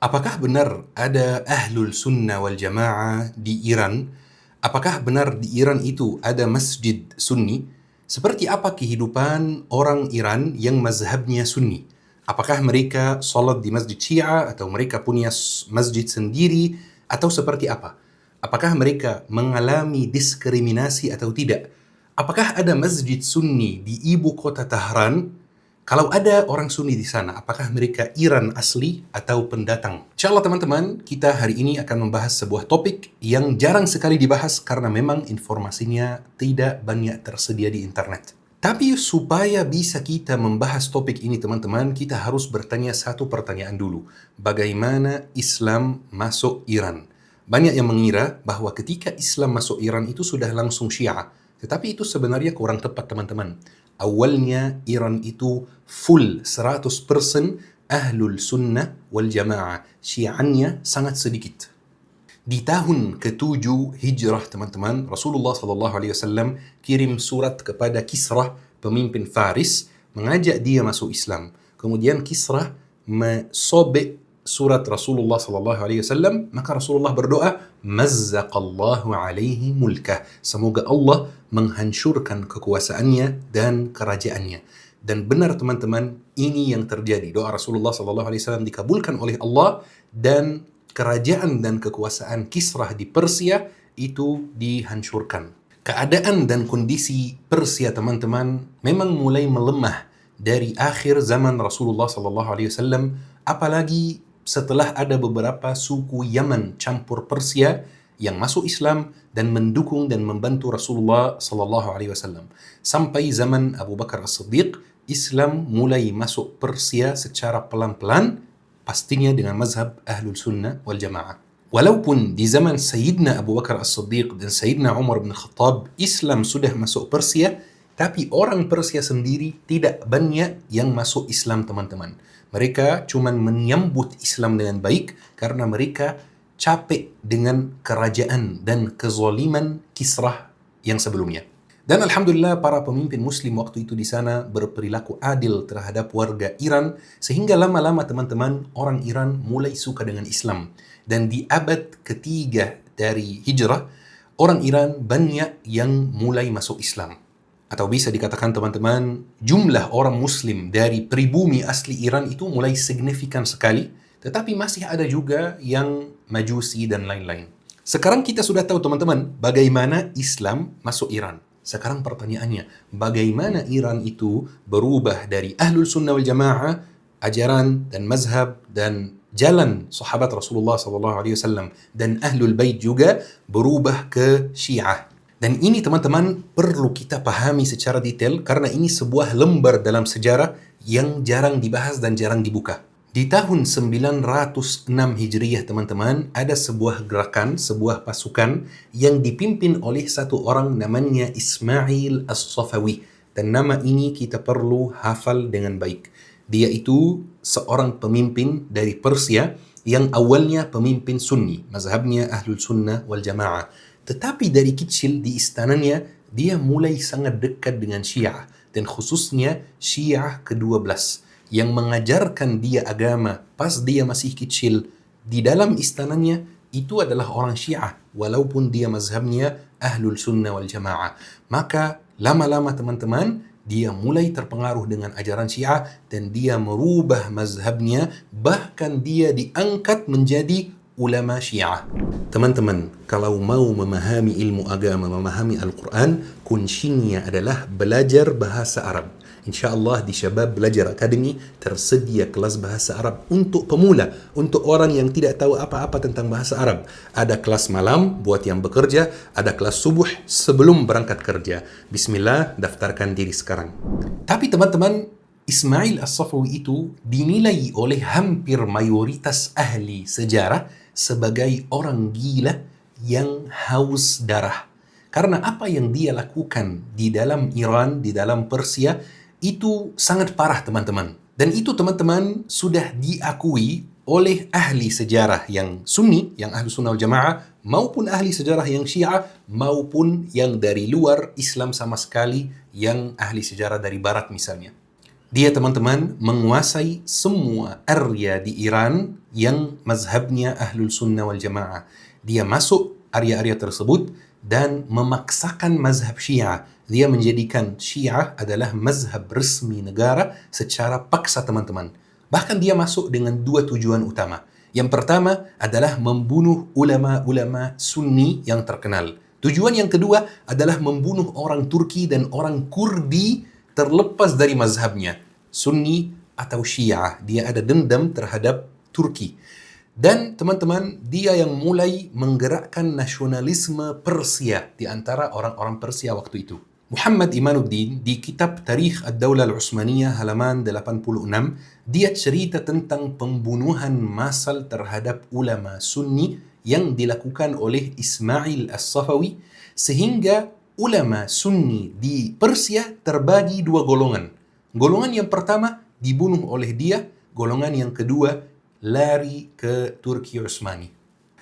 Apakah benar ada Ahlul Sunnah wal Jamaah di Iran? Apakah benar di Iran itu ada masjid Sunni? Seperti apa kehidupan orang Iran yang mazhabnya Sunni? Apakah mereka salat di masjid Syiah atau mereka punya masjid sendiri atau seperti apa? Apakah mereka mengalami diskriminasi atau tidak? Apakah ada masjid Sunni di ibu kota Tahran? Kalau ada orang Sunni di sana, apakah mereka Iran asli atau pendatang? Insyaallah teman-teman, kita hari ini akan membahas sebuah topik yang jarang sekali dibahas karena memang informasinya tidak banyak tersedia di internet. Tapi supaya bisa kita membahas topik ini teman-teman, kita harus bertanya satu pertanyaan dulu. Bagaimana Islam masuk Iran? Banyak yang mengira bahwa ketika Islam masuk Iran itu sudah langsung Syiah. Tetapi itu sebenarnya kurang tepat teman-teman. Awalnya Iran itu full 100% Ahlul Sunnah wal Jamaah. Syiahnya sangat sedikit. Di tahun ke-7 Hijrah teman-teman, Rasulullah SAW kirim surat kepada Kisrah, pemimpin Faris, mengajak dia masuk Islam. Kemudian Kisrah mesobek surat Rasulullah SAW, maka Rasulullah berdoa, Mazzaqallahu alaihi mulkah. Semoga Allah menghancurkan kekuasaannya dan kerajaannya. Dan benar teman-teman, ini yang terjadi. Doa Rasulullah SAW dikabulkan oleh Allah dan kerajaan dan kekuasaan Kisrah di Persia itu dihancurkan. Keadaan dan kondisi Persia teman-teman memang mulai melemah dari akhir zaman Rasulullah SAW, apalagi setelah ada beberapa suku Yaman campur Persia yang masuk Islam dan mendukung dan membantu Rasulullah SAW. Sampai zaman Abu Bakar As-Siddiq, Islam mulai masuk Persia secara pelan-pelan, pastinya dengan mazhab Ahlul Sunnah wal Jamaah. Walaupun di zaman Sayyidina Abu Bakar As-Siddiq dan Sayyidina Umar bin Khattab Islam sudah masuk Persia, tapi orang Persia sendiri tidak banyak yang masuk Islam teman-teman. Mereka cuma menyambut Islam dengan baik karena mereka capek dengan kerajaan dan kezaliman Kisrah yang sebelumnya. Dan alhamdulillah para pemimpin muslim waktu itu di sana berperilaku adil terhadap warga Iran sehingga lama-lama teman-teman orang Iran mulai suka dengan Islam. Dan di abad ketiga dari hijrah, orang Iran banyak yang mulai masuk Islam. Atau bisa dikatakan teman-teman, jumlah orang muslim dari pribumi asli Iran itu mulai signifikan sekali, tetapi masih ada juga yang majusi dan lain-lain. Sekarang kita sudah tahu teman-teman bagaimana Islam masuk Iran. Sekarang pertanyaannya, bagaimana Iran itu berubah dari Ahlul Sunnah wal Jamaah, ajaran dan mazhab dan jalan sahabat Rasulullah SAW dan Ahlul Bait juga berubah ke Syiah. Dan ini teman-teman perlu kita pahami secara detail karena ini sebuah lembar dalam sejarah yang jarang dibahas dan jarang dibuka. Di tahun 906 Hijriyah teman-teman, ada sebuah gerakan, sebuah pasukan yang dipimpin oleh satu orang namanya Ismail As-Safawi. Dan nama ini kita perlu hafal dengan baik. Dia itu seorang pemimpin dari Persia yang awalnya pemimpin Sunni, mazhabnya Ahlul Sunnah wal Jamaah. Tetapi dari kecil di istananya, dia mulai sangat dekat dengan Syiah. Dan khususnya Syiah ke-12 yang mengajarkan dia agama pas dia masih kecil di dalam istananya itu adalah orang Syiah walaupun dia mazhabnya Ahlul Sunnah wal Jamaah. Maka lama-lama teman-teman dia mulai terpengaruh dengan ajaran Syiah dan dia merubah mazhabnya, bahkan dia diangkat menjadi ulama Syiah. Teman-teman, kalau mau memahami ilmu agama, memahami Al-Quran, kuncinya adalah belajar bahasa Arab. InsyaAllah di Syabab Belajar Academy tersedia kelas bahasa Arab untuk pemula, untuk orang yang tidak tahu apa-apa tentang bahasa Arab. Ada kelas malam buat yang bekerja, ada kelas subuh sebelum berangkat kerja. Bismillah, daftarkan diri sekarang. Tapi teman-teman, Ismail As-Safawi itu dinilai oleh hampir mayoritas ahli sejarah sebagai orang gila yang haus darah. Karena apa yang dia lakukan di dalam Iran, di dalam Persia, itu sangat parah teman-teman. Dan itu teman-teman sudah diakui oleh ahli sejarah yang Sunni, yang Ahlu Sunnah wal Jamaah, maupun ahli sejarah yang Syiah, maupun yang dari luar Islam sama sekali, yang ahli sejarah dari Barat misalnya. Dia teman-teman menguasai semua area di Iran yang mazhabnya Ahlul Sunnah wal Jamaah. Dia masuk area-area tersebut dan memaksakan mazhab Syiah. Dia menjadikan Syiah adalah mazhab resmi negara secara paksa teman-teman. Bahkan dia masuk dengan dua tujuan utama. Yang pertama adalah membunuh ulama-ulama Sunni yang terkenal. Tujuan yang kedua adalah membunuh orang Turki dan orang Kurdi terlepas dari mazhabnya, Sunni atau Syiah. Dia ada dendam terhadap Turki. Dan teman-teman, dia yang mulai menggerakkan nasionalisme Persia di antara orang-orang Persia waktu itu. Muhammad Imanuddin di kitab Tarikh Ad-Daulah Al-Utsmaniyah halaman 86, dia cerita tentang pembunuhan massal terhadap ulama Sunni yang dilakukan oleh Ismail As-Safawi, sehingga ulama Sunni di Persia terbagi dua golongan. Golongan yang pertama dibunuh oleh dia, golongan yang kedua lari ke Turki Utsmani.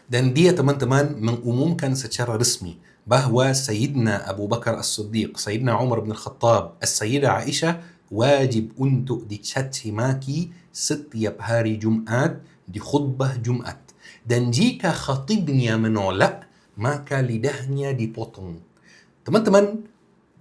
Dan dia teman-teman mengumumkan secara resmi bahwa Sayyidina Abu Bakar As-Siddiq, Sayyidina Umar bin Khattab, As-Sayyidah Aisyah wajib untuk dicaci maki setiap hari Jumat di khutbah Jumat. Dan jika khatibnya menolak, maka lidahnya dipotong. Teman-teman,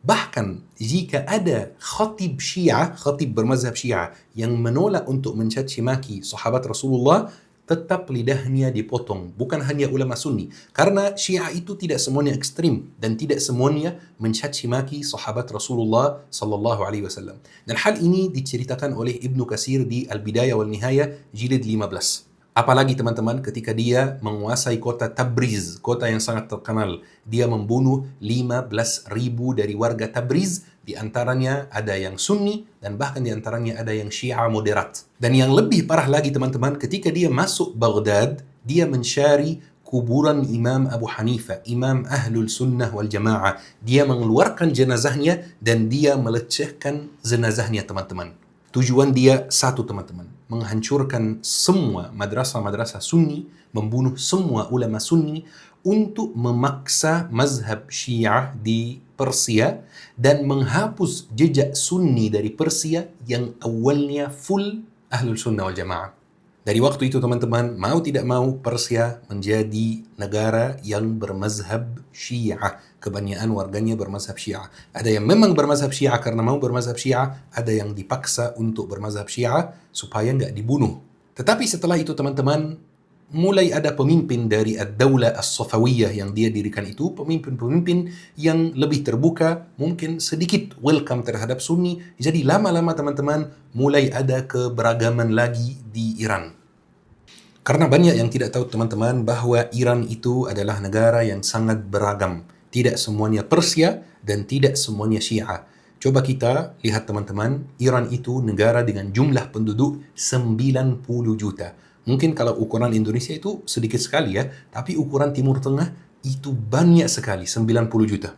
bahkan jika ada khatib Syiah, khatib bermazhab Syiah yang menolak untuk mencaci maki sahabat Rasulullah, tetap lidahnya dipotong. Bukan hanya ulama Sunni, karena Syiah itu tidak semuanya ekstrim dan tidak semuanya mencaci maki sahabat Rasulullah sallallahu alaihi wasallam. Dan hal ini diceritakan oleh Ibnu Katsir di Al-Bidayah wal Nihayah jilid 15. Apalagi teman-teman, ketika dia menguasai kota Tabriz, kota yang sangat terkenal, dia membunuh 15.000 dari warga Tabriz, di antaranya ada yang Sunni dan bahkan di antaranya ada yang Syiah moderat. Dan yang lebih parah lagi teman-teman, ketika dia masuk Baghdad, dia mencari kuburan Imam Abu Hanifah, Imam Ahlul Sunnah wal Jamaah. Dia mengeluarkan jenazahnya dan dia melecehkan jenazahnya teman-teman. Tujuan dia satu teman-teman, menghancurkan semua madrasah-madrasah Sunni, membunuh semua ulama Sunni untuk memaksa mazhab Syiah di Persia dan menghapus jejak Sunni dari Persia yang awalnya full Ahlul Sunnah wal Jamaah. Dari waktu itu teman-teman, mau tidak mau Persia menjadi negara yang bermazhab Syiah. Kebanyakan warganya bermazhab Syiah. Ada yang memang bermazhab Syiah karena mau bermazhab Syiah, ada yang dipaksa untuk bermazhab Syiah supaya nggak dibunuh. Tetapi setelah itu teman-teman, mulai ada pemimpin dari Ad-Daulah As-Safawiyah yang dia dirikan itu, pemimpin-pemimpin yang lebih terbuka, mungkin sedikit welcome terhadap Sunni. Jadi lama-lama teman-teman mulai ada keberagaman lagi di Iran. Karena banyak yang tidak tahu teman-teman bahwa Iran itu adalah negara yang sangat beragam. Tidak semuanya Persia dan tidak semuanya Syiah. Coba kita lihat teman-teman, Iran itu negara dengan jumlah penduduk 90 juta. Mungkin kalau ukuran Indonesia itu sedikit sekali ya, tapi ukuran Timur Tengah itu banyak sekali, 90 juta.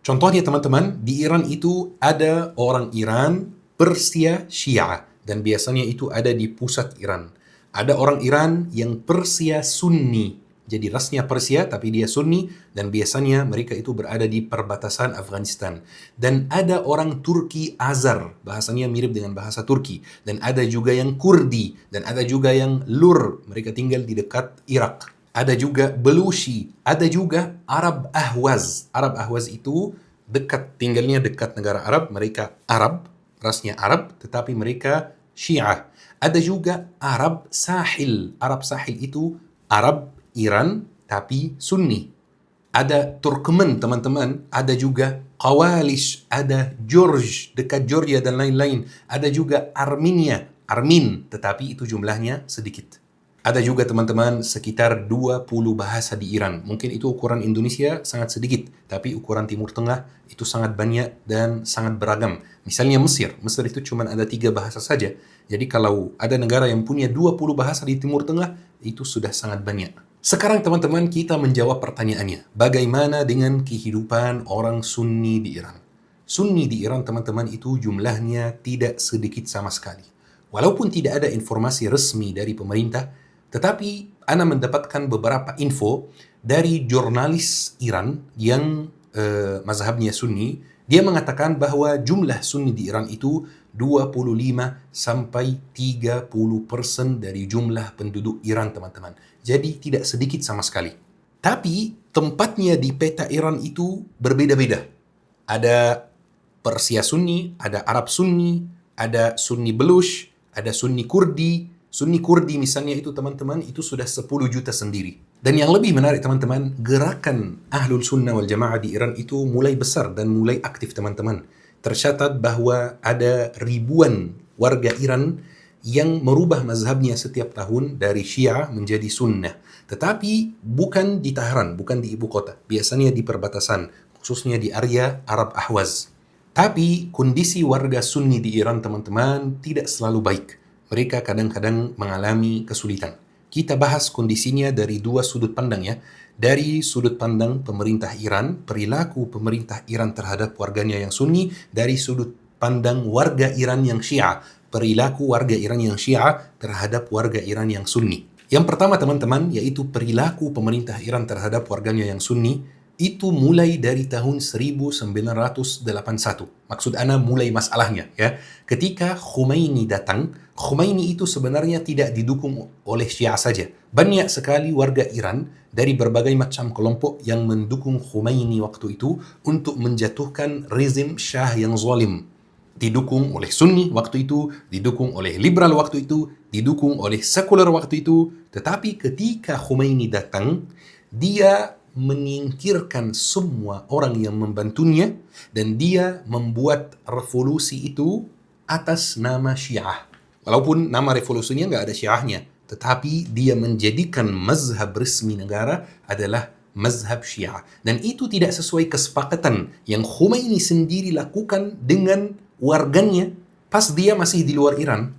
Contohnya teman-teman, di Iran itu ada orang Iran, Persia, Syiah. Dan biasanya itu ada di pusat Iran. Ada orang Iran yang Persia Sunni. Jadi rasnya Persia tapi dia Sunni dan biasanya mereka itu berada di perbatasan Afghanistan. Dan ada orang Turki Azar, bahasanya mirip dengan bahasa Turki. Dan ada juga yang Kurdi dan ada juga yang Lur, mereka tinggal di dekat Irak. Ada juga Belushi, ada juga Arab Ahwaz. Arab Ahwaz itu tinggalnya dekat negara Arab, mereka Arab, rasnya Arab tetapi mereka Syiah. Ada juga Arab Sahil. Arab Sahil itu Arab Iran tapi Sunni. Ada Turkmen teman-teman, ada juga Qawalish, ada George dekat Georgia dan lain-lain. Ada juga Armenia, Armin, tetapi itu jumlahnya sedikit. Ada juga teman-teman sekitar 20 bahasa di Iran. Mungkin itu ukuran Indonesia sangat sedikit, tapi ukuran Timur Tengah itu sangat banyak dan sangat beragam. Misalnya Mesir itu cuma ada 3 bahasa saja. Jadi kalau ada negara yang punya 20 bahasa di Timur Tengah, itu sudah sangat banyak. Sekarang teman-teman kita menjawab pertanyaannya. Bagaimana dengan kehidupan orang Sunni di Iran? Sunni di Iran teman-teman itu jumlahnya tidak sedikit sama sekali. Walaupun tidak ada informasi resmi dari pemerintah, tetapi Ana mendapatkan beberapa info dari jurnalis Iran yang mazhabnya Sunni. Dia mengatakan bahwa jumlah Sunni di Iran itu 25 sampai 30% dari jumlah penduduk Iran, teman-teman. Jadi tidak sedikit sama sekali. Tapi tempatnya di peta Iran itu berbeda-beda. Ada Persia Sunni, ada Arab Sunni, ada Sunni Belush, ada Sunni Kurdi. Sunni Kurdi misalnya itu, teman-teman, itu sudah 10 juta sendiri. Dan yang lebih menarik, teman-teman, gerakan Ahlul Sunnah wal Jamaah di Iran itu mulai besar dan mulai aktif, teman-teman. Tercatat bahwa ada ribuan warga Iran yang merubah mazhabnya setiap tahun dari Syiah menjadi Sunnah. Tetapi bukan di Tehran, bukan di ibu kota. Biasanya di perbatasan, khususnya di area Arab Ahwaz. Tapi kondisi warga Sunni di Iran, teman-teman, tidak selalu baik. Mereka kadang-kadang mengalami kesulitan. Kita bahas kondisinya dari dua sudut pandang ya. Dari sudut pandang pemerintah Iran, perilaku pemerintah Iran terhadap warganya yang Sunni. Dari sudut pandang warga Iran yang Syiah, perilaku warga Iran yang Syiah terhadap warga Iran yang Sunni. Yang pertama, teman-teman, yaitu perilaku pemerintah Iran terhadap warganya yang Sunni. Itu mulai dari tahun 1981. Maksud ana mulai masalahnya ya. Ketika Khomeini datang, Khomeini itu sebenarnya tidak didukung oleh Syiah saja. Banyak sekali warga Iran dari berbagai macam kelompok yang mendukung Khomeini waktu itu untuk menjatuhkan rezim Syah yang zalim. Didukung oleh Sunni waktu itu, didukung oleh liberal waktu itu, didukung oleh sekuler waktu itu. Tetapi ketika Khomeini datang, dia menyingkirkan semua orang yang membantunya dan dia membuat revolusi itu atas nama Syiah. Walaupun nama revolusinya nggak ada Syiahnya, tetapi dia menjadikan mazhab resmi negara adalah mazhab Syiah. Dan itu tidak sesuai kesepakatan yang Khomeini sendiri lakukan dengan warganya pas dia masih di luar Iran.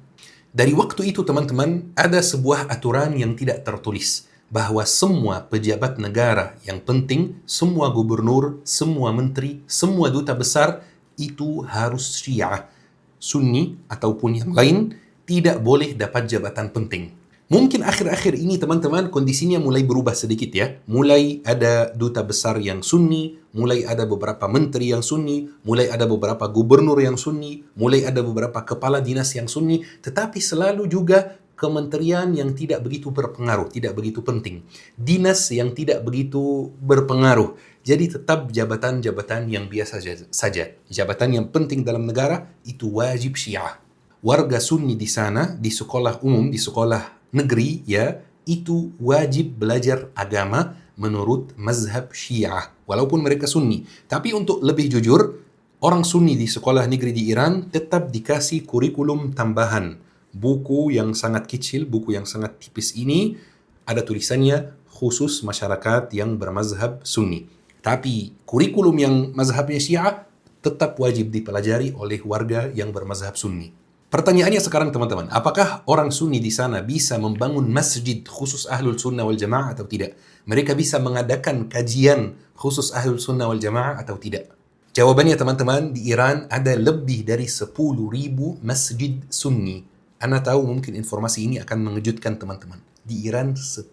Dari waktu itu, teman-teman, ada sebuah aturan yang tidak tertulis bahwa semua pejabat negara yang penting, semua gubernur, semua menteri, semua duta besar itu harus Syiah. Sunni ataupun yang lain tidak boleh dapat jabatan penting. Mungkin akhir-akhir ini, teman-teman, kondisinya mulai berubah sedikit ya. Mulai ada duta besar yang Sunni, mulai ada beberapa menteri yang Sunni, mulai ada beberapa gubernur yang Sunni, mulai ada beberapa kepala dinas yang Sunni, tetapi selalu juga kementerian yang tidak begitu berpengaruh, tidak begitu penting. Dinas yang tidak begitu berpengaruh. Jadi tetap jabatan-jabatan yang biasa saja. Jabatan yang penting dalam negara itu wajib Syiah. Warga Sunni di sana, di sekolah umum, di sekolah negeri ya, itu wajib belajar agama menurut mazhab Syiah. Walaupun mereka Sunni. Tapi untuk lebih jujur, orang Sunni di sekolah negeri di Iran tetap dikasih kurikulum tambahan. Buku yang sangat kecil, buku yang sangat tipis ini ada tulisannya khusus masyarakat yang bermazhab Sunni. Tapi kurikulum yang mazhabnya Syiah tetap wajib dipelajari oleh warga yang bermazhab Sunni. Pertanyaannya sekarang, teman-teman, apakah orang Sunni di sana bisa membangun masjid khusus Ahlul Sunnah wal Jamaah atau tidak? Mereka bisa mengadakan kajian khusus Ahlul Sunnah wal Jamaah atau tidak? Jawabannya, teman-teman, di Iran ada lebih dari 10.000 masjid Sunni. Anda tahu mungkin informasi ini akan mengejutkan teman-teman. Di Iran 10.000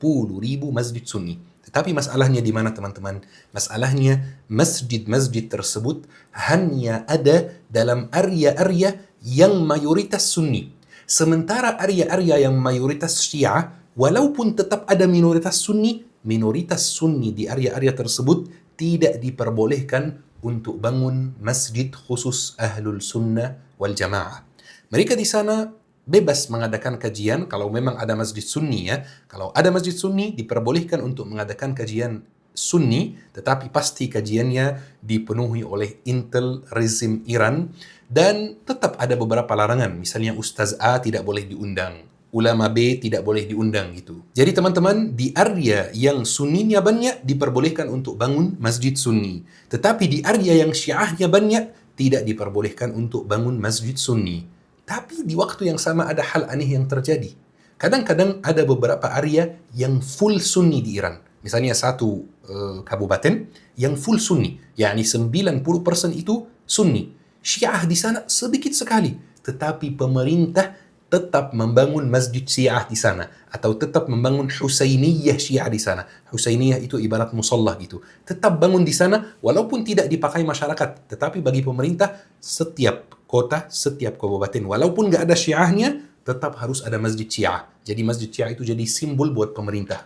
masjid Sunni. Tetapi masalahnya di mana, teman-teman? Masalahnya masjid-masjid tersebut hanya ada dalam area-area yang mayoritas Sunni. Sementara area-area yang mayoritas Syiah, walaupun tetap ada minoritas Sunni di area-area tersebut tidak diperbolehkan untuk bangun masjid khusus Ahlul Sunnah wal Jamaah. Mereka di sana bebas mengadakan kajian kalau memang ada masjid Sunni ya. Kalau ada masjid Sunni diperbolehkan untuk mengadakan kajian Sunni, tetapi pasti kajiannya dipenuhi oleh intel rezim Iran dan tetap ada beberapa larangan. Misalnya Ustaz A tidak boleh diundang, ulama B tidak boleh diundang gitu. Jadi teman-teman, di area yang Sunninya banyak diperbolehkan untuk bangun masjid Sunni. Tetapi di area yang Syiahnya banyak tidak diperbolehkan untuk bangun masjid Sunni. Tapi di waktu yang sama ada hal aneh yang terjadi. Kadang-kadang ada beberapa area yang full Sunni di Iran. Misalnya satu kabupaten yang full Sunni. yakni 90% itu Sunni. Syiah di sana sedikit sekali. Tetapi pemerintah tetap membangun masjid Syiah di sana. Atau tetap membangun Husainiyah Syiah di sana. Husainiyah itu ibarat musallah gitu. Tetap bangun di sana walaupun tidak dipakai masyarakat. Tetapi bagi pemerintah setiap kota, setiap kabupaten. Walaupun nggak ada syiahnya, tetap harus ada masjid syiah. Jadi masjid syiah itu jadi simbol buat pemerintah.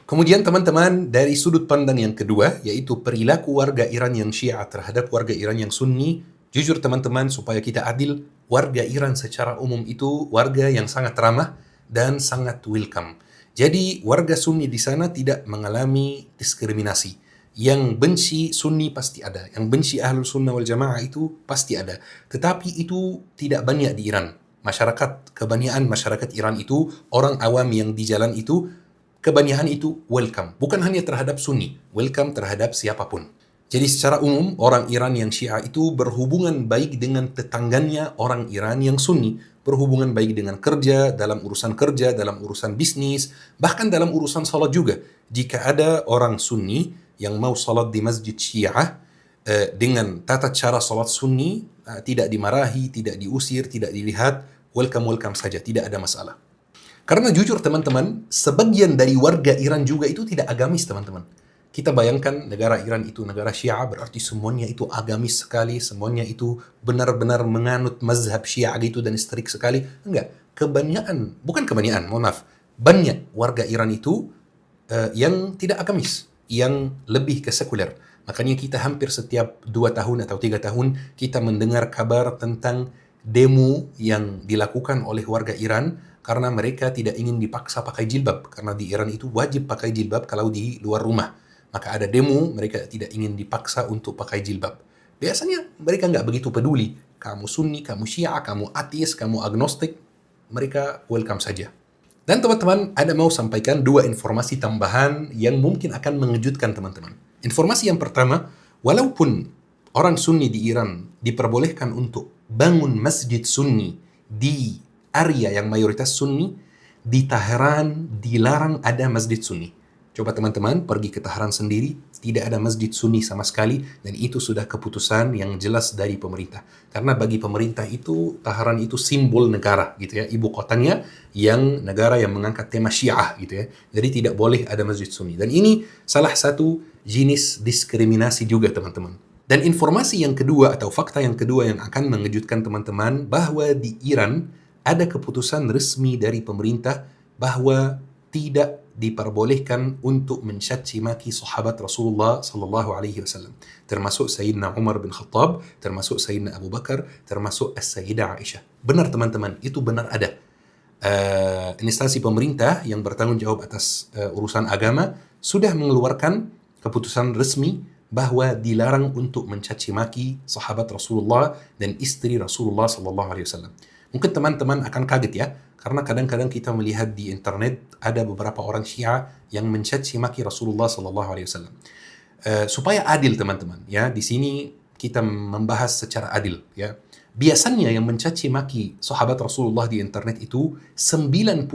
Kemudian teman-teman, dari sudut pandang yang kedua, yaitu perilaku warga Iran yang Syiah terhadap warga Iran yang Sunni, jujur teman-teman, supaya kita adil, warga Iran secara umum itu warga yang sangat ramah dan sangat welcome. Jadi warga Sunni di sana tidak mengalami diskriminasi. Yang benci Sunni pasti ada, yang benci Ahlul Sunnah wal Jamaah itu pasti ada. Tetapi itu tidak banyak di Iran. Kebanyakan masyarakat Iran itu, orang awam yang di jalan itu, kebanyakan itu welcome. Bukan hanya terhadap Sunni, welcome terhadap siapapun. Jadi secara umum, orang Iran yang Syiah itu berhubungan baik dengan tetangganya orang Iran yang Sunni. Berhubungan baik dengan kerja, dalam urusan bisnis, bahkan dalam urusan salat juga. Jika ada orang Sunni yang mau salat di masjid Syiah, dengan tata cara salat Sunni, tidak dimarahi, tidak diusir, tidak dilihat, welcome-welcome saja, tidak ada masalah. Karena jujur teman-teman, sebagian dari warga Iran juga itu tidak agamis teman-teman. Kita bayangkan negara Iran itu negara Syiah, berarti semuanya itu agamis sekali, semuanya itu benar-benar menganut mazhab Syiah gitu dan strik sekali. Enggak, banyak warga Iran itu yang tidak agamis, yang lebih ke sekuler. Makanya kita hampir setiap 2 tahun atau 3 tahun kita mendengar kabar tentang demo yang dilakukan oleh warga Iran karena mereka tidak ingin dipaksa pakai jilbab. Karena di Iran itu wajib pakai jilbab kalau di luar rumah. Maka ada demo, mereka tidak ingin dipaksa untuk pakai jilbab. Biasanya mereka nggak begitu peduli. Kamu Sunni, kamu Syiah, kamu ateis, kamu agnostik, mereka welcome saja. Dan teman-teman, ada mau sampaikan 2 informasi tambahan yang mungkin akan mengejutkan teman-teman. Informasi yang pertama, walaupun orang Sunni di Iran diperbolehkan untuk bangun masjid Sunni di area yang mayoritas Sunni, di Teheran dilarang ada masjid Sunni. Coba teman-teman pergi ke Teheran sendiri, tidak ada masjid Sunni sama sekali, dan itu sudah keputusan yang jelas dari pemerintah. Karena bagi pemerintah itu, Teheran itu simbol negara, gitu ya, ibu kotanya yang negara yang mengangkat tema Syiah, gitu ya. Jadi tidak boleh ada masjid Sunni. Dan ini salah satu jenis diskriminasi juga teman-teman. Dan informasi yang kedua atau fakta yang kedua yang akan mengejutkan teman-teman, bahwa di Iran ada keputusan resmi dari pemerintah bahwa tidak diperbolehkan untuk mencaci maki sahabat Rasulullah sallallahu alaihi wasallam, termasuk Sayyidina Umar bin Khattab, termasuk Sayyidina Abu Bakar, termasuk As-Sayyidah Aisyah. Benar teman-teman, itu benar ada. Instansi pemerintah yang bertanggung jawab atas urusan agama sudah mengeluarkan keputusan resmi bahwa dilarang untuk mencaci maki sahabat Rasulullah dan istri Rasulullah sallallahu alaihi wasallam. Mungkin teman-teman akan kaget ya, karena kadang-kadang kita melihat di internet ada beberapa orang Syiah yang mencaci maki Rasulullah sallallahu alaihi wasallam. Supaya adil teman-teman, ya, di sini kita membahas secara adil, ya. Biasanya yang mencaci maki sahabat Rasulullah di internet itu 95%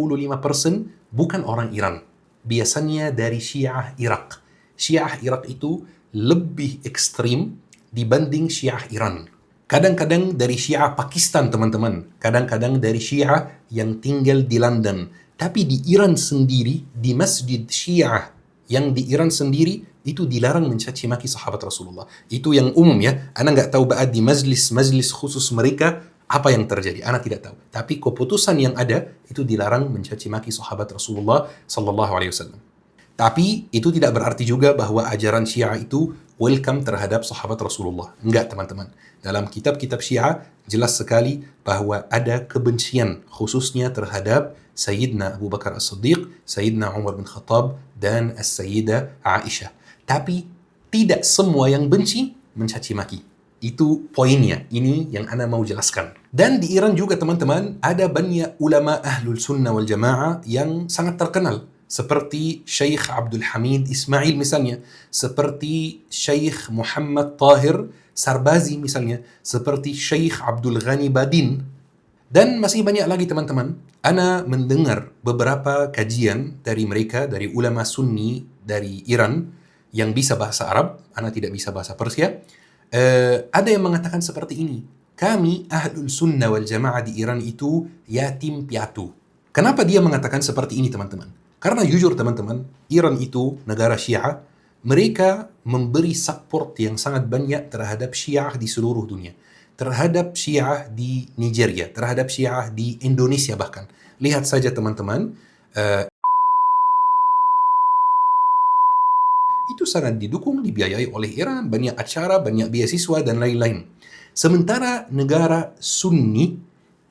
bukan orang Iran. Biasanya dari Syiah Irak. Syiah Irak itu lebih ekstrim dibanding Syiah Iran. Kadang-kadang dari Syiah Pakistan teman-teman, kadang-kadang dari Syiah yang tinggal di London. Tapi di Iran sendiri, di masjid Syiah yang di Iran sendiri, itu dilarang mencaci maki sahabat Rasulullah. Itu yang umum ya, Ana nggak tahu bahwa di majlis khusus mereka apa yang terjadi, Ana tidak tahu. Tapi keputusan yang ada, itu dilarang mencaci maki sahabat Rasulullah sallallahu alaihi wasallam. Tapi itu tidak berarti juga bahwa ajaran Syiah itu welcome terhadap sahabat Rasulullah. Enggak teman-teman. Dalam kitab-kitab Syiah jelas sekali bahwa ada kebencian khususnya terhadap Sayyidina Abu Bakar As-Siddiq, Sayyidina Umar bin Khattab, dan As-Sayyidah Aisyah. Tapi tidak semua yang benci mencaci maki. Itu poinnya. Ini yang Ana mau jelaskan. Dan di Iran juga teman-teman ada banyak ulama Ahlul Sunnah wal Jamaah yang sangat terkenal. Seperti Syekh Abdul Hamid Ismail misalnya, seperti Syekh Muhammad Tahir Sarbazi misalnya, seperti Syekh Abdul Ghani Badin, dan masih banyak lagi teman-teman. Ana mendengar beberapa kajian dari mereka, dari ulama Sunni dari Iran yang bisa bahasa Arab, Ana tidak bisa bahasa Persia. Ada yang mengatakan seperti ini, kami Ahlul Sunnah wal Jamaah di Iran itu yatim piatu. Kenapa dia mengatakan seperti ini teman-teman? Karena jujur teman-teman, Iran itu negara Syiah, mereka memberi support yang sangat banyak terhadap Syiah di seluruh dunia. terhadap Syiah di Nigeria, terhadap Syiah di Indonesia bahkan. Lihat saja teman-teman, itu sangat didukung, dibiayai oleh Iran, banyak acara, banyak beasiswa, dan lain-lain. Sementara negara Sunni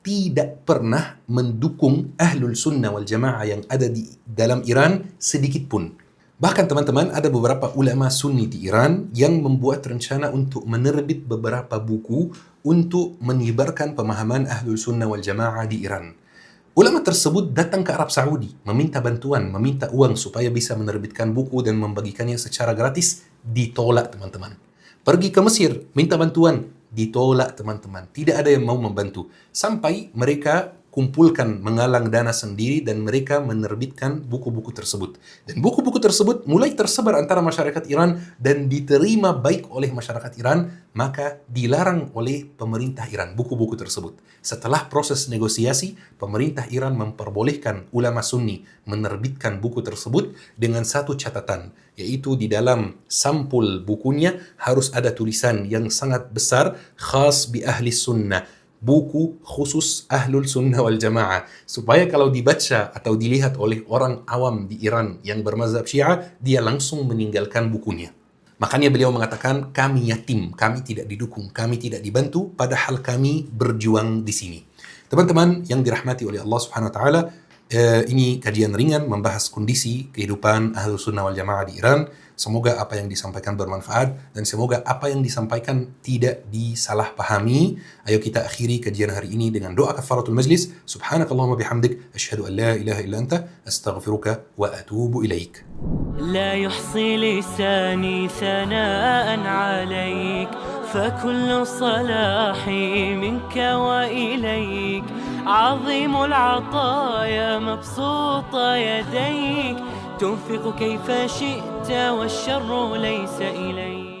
tidak pernah mendukung Ahlul Sunnah wal Jamaah yang ada di dalam Iran sedikit pun. Bahkan teman-teman, ada beberapa ulama Sunni di Iran yang membuat rencana untuk menerbit beberapa buku untuk menyebarkan pemahaman Ahlul Sunnah wal Jamaah di Iran. Ulama tersebut datang ke Arab Saudi, meminta bantuan, meminta uang supaya bisa menerbitkan buku dan membagikannya secara gratis, ditolak teman-teman. Pergi ke Mesir, minta bantuan, ditolak teman-teman. Tidak ada yang mau membantu. Sampai mereka kumpulkan menggalang dana sendiri dan mereka menerbitkan buku-buku tersebut. Dan buku-buku tersebut mulai tersebar antara masyarakat Iran dan diterima baik oleh masyarakat Iran, maka dilarang oleh pemerintah Iran buku-buku tersebut. Setelah proses negosiasi, pemerintah Iran memperbolehkan ulama Sunni menerbitkan buku tersebut dengan satu catatan, yaitu di dalam sampul bukunya harus ada tulisan yang sangat besar, khas bi ahli sunnah, buku khusus Ahlul Sunnah wal Jamaah, supaya kalau dibaca atau dilihat oleh orang awam di Iran yang bermazhab Syiah, dia langsung meninggalkan bukunya. Makanya beliau mengatakan, kami yatim, kami tidak didukung, kami tidak dibantu, padahal kami berjuang di sini. Teman-teman yang dirahmati oleh Allah Subhanahu wa taala, ini kajian ringan membahas kondisi kehidupan Ahlus Sunnah wal Jamaah di Iran. Semoga apa yang disampaikan bermanfaat dan semoga apa yang disampaikan tidak disalahpahami. Ayo kita akhiri kajian hari ini dengan doa kafaratul majlis. Subhanakallahumma bihamdik, asyhadu an la ilaha illa anta, astaghfiruka wa atubu ilaik. لا يحصي لساني ثناء عليك فكل صلاحي منك وإليك عظيم العطايا مبسوط يديك تنفق كيف شئت والشر ليس إليك